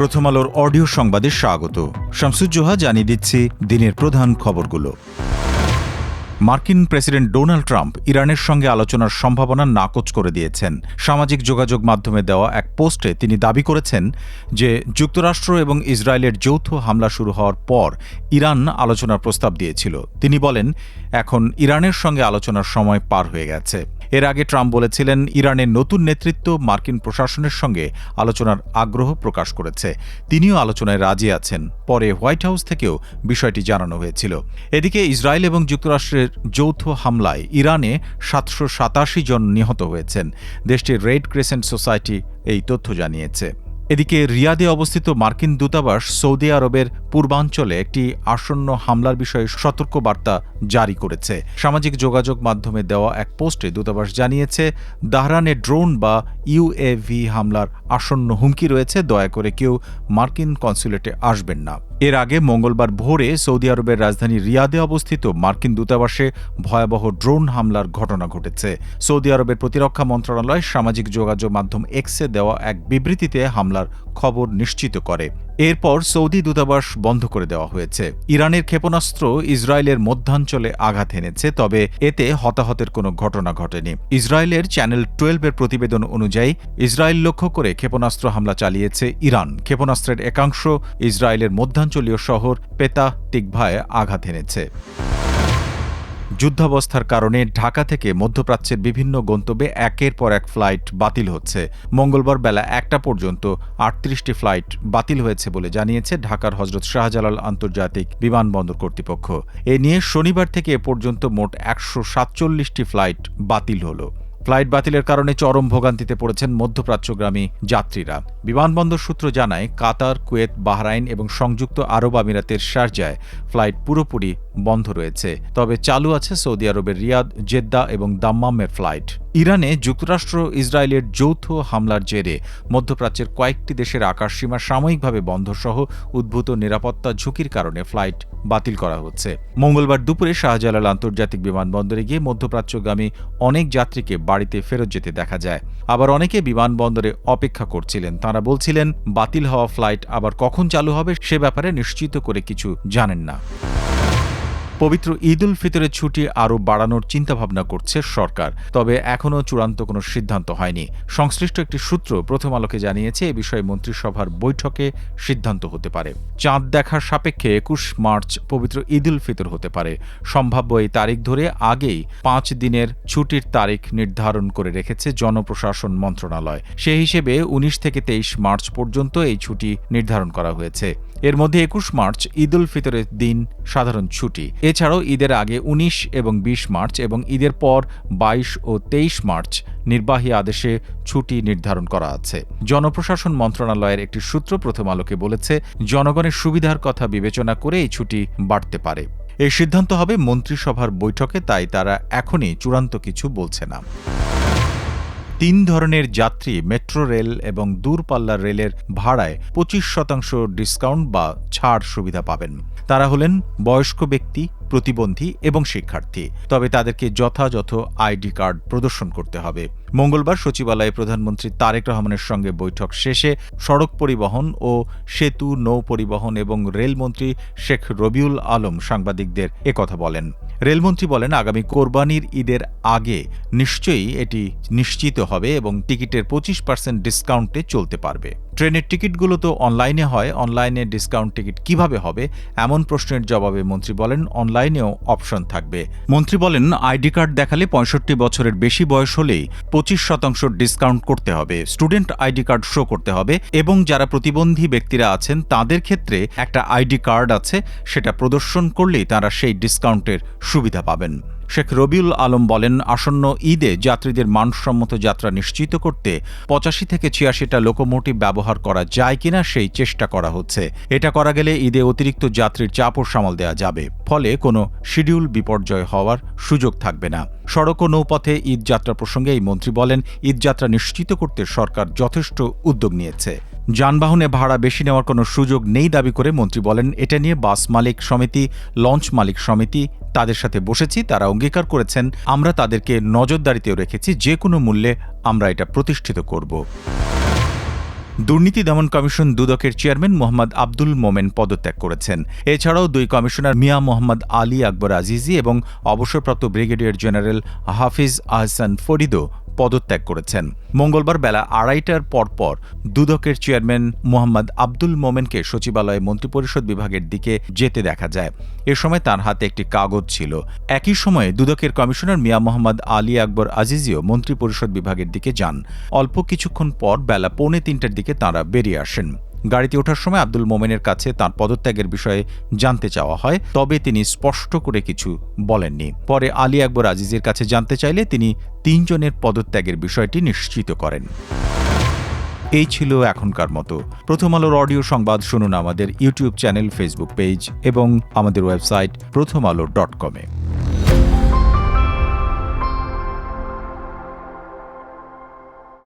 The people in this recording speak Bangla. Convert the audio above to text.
প্রথম আলোর অডিও সংবাদে স্বাগত। শামসুজ্জোহা জানিয়ে দিচ্ছি দিনের প্রধান খবরগুলো। মার্কিন প্রেসিডেন্ট ডোনাল্ড ট্রাম্প ইরানের সঙ্গে আলোচনার সম্ভাবনা নাকচ করে দিয়েছেন। সামাজিক যোগাযোগ মাধ্যমে দেওয়া এক পোস্টে তিনি দাবি করেছেন যে যুক্তরাষ্ট্র এবং ইসরায়েলের যৌথ হামলা শুরু হওয়ার পর ইরান আলোচনার প্রস্তাব দিয়েছিল। তিনি বলেন, এখন ইরানের সঙ্গে আলোচনার সময় পার হয়ে গেছে। এর আগে ট্রাম্প বলেছিলেন, ইরানের নতুন নেতৃত্ব মার্কিন প্রশাসনের সঙ্গে আলোচনার আগ্রহ প্রকাশ করেছে, তিনিও আলোচনায় রাজি আছেন। পরে হোয়াইট হাউস থেকেও বিষয়টি জানানো হয়েছিল। এদিকে ইসরায়েল এবং যুক্তরাষ্ট্রের যৌথ হামলায় ইরানে 787 জন নিহত হয়েছেন। দেশটির রেড ক্রিসেন্ট সোসাইটি এই তথ্য জানিয়েছে। এদিকে রিয়াদে অবস্থিত মার্কিন দূতাবাস সৌদি আরবের পূর্বাঞ্চলে একটি আসন্ন হামলার বিষয়ে সতর্কবার্তা জারি করেছে। সামাজিক যোগাযোগ মাধ্যমে দেওয়া এক পোস্টে দূতাবাস জানিয়েছে, দাহরানে ড্রোন বা ইউএভি হামলার আসন্ন হুমকি রয়েছে, দয়া করে কেউ মার্কিন কনসুলেটে আসবেন না। এর আগে মঙ্গলবার ভোরে সৌদি আরবের রাজধানী রিয়াদে অবস্থিত মার্কিন দূতাবাসে ভয়াবহ ড্রোন হামলার ঘটনা ঘটেছে। সৌদি আরবের প্রতিরক্ষা মন্ত্রণালয় সামাজিক যোগাযোগ মাধ্যম এক্সে দেওয়া এক বিবৃতিতে হামলার খবর নিশ্চিত করে। এরপর সৌদি দূতাবাস বন্ধ করে দেওয়া হয়েছে। ইরানের ক্ষেপণাস্ত্র ইসরায়েলের মধ্যাঞ্চলে আঘাত এনেছে, তবে এতে হতাহতের কোনো ঘটনা ঘটেনি। ইসরায়েলের চ্যানেল 12-এর প্রতিবেদন অনুযায়ী ইসরায়েল লক্ষ্য করে ক্ষেপণাস্ত্র হামলা চালিয়েছে ইরান। ক্ষেপণাস্ত্রের একাংশ ইসরায়েলের মধ্যাঞ্চলীয় শহর পেতাহ তিকভায় আঘাত এনেছে। যুদ্ধাবস্থার কারণে ঢাকা থেকে মধ্যপ্রাচ্যের বিভিন্ন গন্তব্যে একের পর এক ফ্লাইট বাতিল হচ্ছে। মঙ্গলবার বেলা 1টা পর্যন্ত 38টি ফ্লাইট বাতিল হয়েছে বলে জানিয়েছে ঢাকার হজরত শাহজালাল আন্তর্জাতিক বিমানবন্দর কর্তৃপক্ষ। এ নিয়ে শনিবার থেকে এ পর্যন্ত মোট 147টি ফ্লাইট বাতিল হলো। ফ্লাইট বাতিলের কারণে চরম ভোগান্তিতে পড়েছেন মধ্যপ্রাচ্যগামী যাত্রীরা। বিমানবন্দর সূত্র জানায়, কাতার, কুয়েত, বাহরাইন এবং সংযুক্ত আরব আমিরাতের শারজায় ফ্লাইট পুরোপুরি বন্ধ রয়েছে, তবে চালু আছে সৌদি আরবের রিয়াদ, জেদ্দা এবং দাম্মামের ফ্লাইট। ইরানে যুক্তরাষ্ট্র ইসরায়েলের যৌথ হামলার জেরে মধ্যপ্রাচ্যের কয়েকটি দেশের আকাশসীমা সাময়িকভাবে বন্ধসহ উদ্ভূত নিরাপত্তা ঝুঁকির কারণে ফ্লাইট বাতিল করা হচ্ছে। মঙ্গলবার দুপুরে শাহজালাল আন্তর্জাতিক বিমানবন্দরে গিয়ে মধ্যপ্রাচ্যগামী অনেক যাত্রীকে বাড়িতে ফেরত যেতে দেখা যায়। আবার অনেকে বিমানবন্দরে অপেক্ষা করছিলেন। তাঁরা বলছিলেন, বাতিল হওয়া ফ্লাইট আবার কখন চালু হবে সে ব্যাপারে নিশ্চিত করে কিছু জানেন না। পবিত্র ঈদ উল ফিতরের ছুটি আরও বাড়ানোর চিন্তাভাবনা করছে সরকার, তবে এখনও চূড়ান্ত কোনো সিদ্ধান্ত হয়নি। সংশ্লিষ্ট একটি সূত্র প্রথম আলোকে জানিয়েছে, এ বিষয়ে মন্ত্রিসভার বৈঠকে সিদ্ধান্ত হতে পারে। চাঁদ দেখার সাপেক্ষে 21 মার্চ পবিত্র ঈদ উল ফিতর হতে পারে। সম্ভাব্য এই তারিখ ধরে আগেই 5 দিনের ছুটির তারিখ নির্ধারণ করে রেখেছে জনপ্রশাসন মন্ত্রণালয়। সেই হিসেবে 19 থেকে 23 মার্চ পর্যন্ত এই ছুটি নির্ধারণ করা হয়েছে। এর মধ্যে 21 মার্চ ঈদ উল ফিতরের দিন সাধারণ ছুটি। এছাড়াও ঈদের আগে 19 এবং 20 মার্চ এবং ঈদের পর 22 ও 23 মার্চ নির্বাহী আদেশে ছুটি নির্ধারণ করা আছে। জনপ্রশাসন মন্ত্রণালয়ের একটি সূত্র প্রথম আলোকে বলেছে, জনগণের সুবিধার কথা বিবেচনা করে এই ছুটি বাড়তে পারে। এই সিদ্ধান্ত হবে মন্ত্রিসভার বৈঠকে, তাই তারা এখনই চূড়ান্ত কিছু বলছে না। 3 ধরনের যাত্রী মেট্রো রেল এবং দূরপাল্লার রেলের ভাড়ায় 25% ডিসকাউন্ট বা ছাড় সুবিধা পাবেন। তারা হলেন বয়স্ক ব্যক্তি, প্রতিবন্ধী এবং শিক্ষার্থী। তবে তাদেরকে যথাযথ আইডি কার্ড প্রদর্শন করতে হবে। মঙ্গলবার সচিবালয়ে প্রধানমন্ত্রী তারেক রহমানের সঙ্গে বৈঠক শেষে সড়ক পরিবহন ও সেতু, নৌ পরিবহন এবং রেলমন্ত্রী শেখ রবিউল আলম সাংবাদিকদের একথা বলেন। রেলমন্ত্রী বলেন, আগামী কোরবানির ঈদের আগে নিশ্চয়ই এটি নিশ্চিত হবে এবং টিকিটের 25% ডিসকাউন্টে চলতে পারবে। ট্রেনের টিকিটগুলো তো অনলাইনে হয়, অনলাইনে ডিসকাউন্ট টিকিট কিভাবে হবে এমন প্রশ্নের জবাবে মন্ত্রী বলেন, অনলাইনেও অপশন থাকবে। মন্ত্রী বলেন, আইডি কার্ড দেখালে 65 বছরের বেশি বয়স হলেই 25% ডিসকাউন্ট করতে হবে। স্টুডেন্ট আইডি কার্ড শো করতে হবে এবং যারা প্রতিবন্ধী ব্যক্তিরা আছেন তাদের ক্ষেত্রে একটা আইডি কার্ড আছে, সেটা প্রদর্শন করলেই তারা সেই ডিসকাউন্টের সুবিধা পাবেন। শেখ রবিউল আলম বলেন, আসন্ন ঈদে যাত্রীদের মানসম্মত যাত্রা নিশ্চিত করতে 85 থেকে 86টা লোকোমোটিভ ব্যবহার করা যায় কিনা সেই চেষ্টা করা হচ্ছে। এটা করা গেলে ঈদে অতিরিক্ত যাত্রীর চাপও সামাল দেওয়া যাবে, ফলে কোনো শিডিউল বিপর্যয় হওয়ার সুযোগ থাকবে না। সড়ক ও নৌপথে ঈদ যাত্রা প্রসঙ্গে এই মন্ত্রী বলেন, ঈদ যাত্রা নিশ্চিত করতে সরকার যথেষ্ট উদ্যোগ নিয়েছে। যানবাহনে ভাড়া বেশি নেওয়ার কোনো সুযোগ নেই দাবি করে মন্ত্রী বলেন, এটা নিয়ে বাস মালিক সমিতি, লঞ্চ মালিক সমিতি তাদের সাথে বসেছি, তারা অঙ্গীকার করেছেন, আমরা তাদেরকে নজরদারিতেও রেখেছি, যে কোনো মূল্যে আমরা এটা প্রতিষ্ঠিত করব। দুর্নীতি দমন কমিশন দুদকের চেয়ারম্যান মোহাম্মদ আব্দুল মোমেন পদত্যাগ করেছেন। এছাড়াও 2 কমিশনার মিয়া মোহাম্মদ আলী আকবর আজিজি এবং অবসরপ্রাপ্ত ব্রিগেডিয়ার জেনারেল হাফিজ আহসান ফরিদও পদত্যাগ করেছেন। মঙ্গলবার বেলা 2:30টার পরপর দুদকের চেয়ারম্যান মোহাম্মদ আব্দুল মোমেনকে সচিবালয়ে মন্ত্রিপরিষদ বিভাগের দিকে যেতে দেখা যায়। এ সময় তার হাতে একটি কাগজ ছিল। একই সময়ে দুদকের কমিশনার মিয়া মোহাম্মদ আলী আকবর আজিজিও মন্ত্রিপরিষদ বিভাগের দিকে যান। অল্প কিছুক্ষণ পর বেলা 2:45টার দিকে তাঁরা বেরিয়ে আসেন। গাড়িতে ওঠার সময় আব্দুল মোমেনের কাছে তাঁর পদত্যাগের বিষয়ে জানতে চাওয়া হয়, তবে তিনি স্পষ্ট করে কিছু বলেননি। পরে আলী আকবর আজিজের কাছে জানতে চাইলে তিনি 3 জনের পদত্যাগের বিষয়টি নিশ্চিত করেন। এই ছিল এখনকার মতো। প্রথম আলোর অডিও সংবাদ শুনুন আমাদের ইউটিউব চ্যানেল, ফেসবুক পেজ এবং আমাদের ওয়েবসাইট prothomalo.com-এ।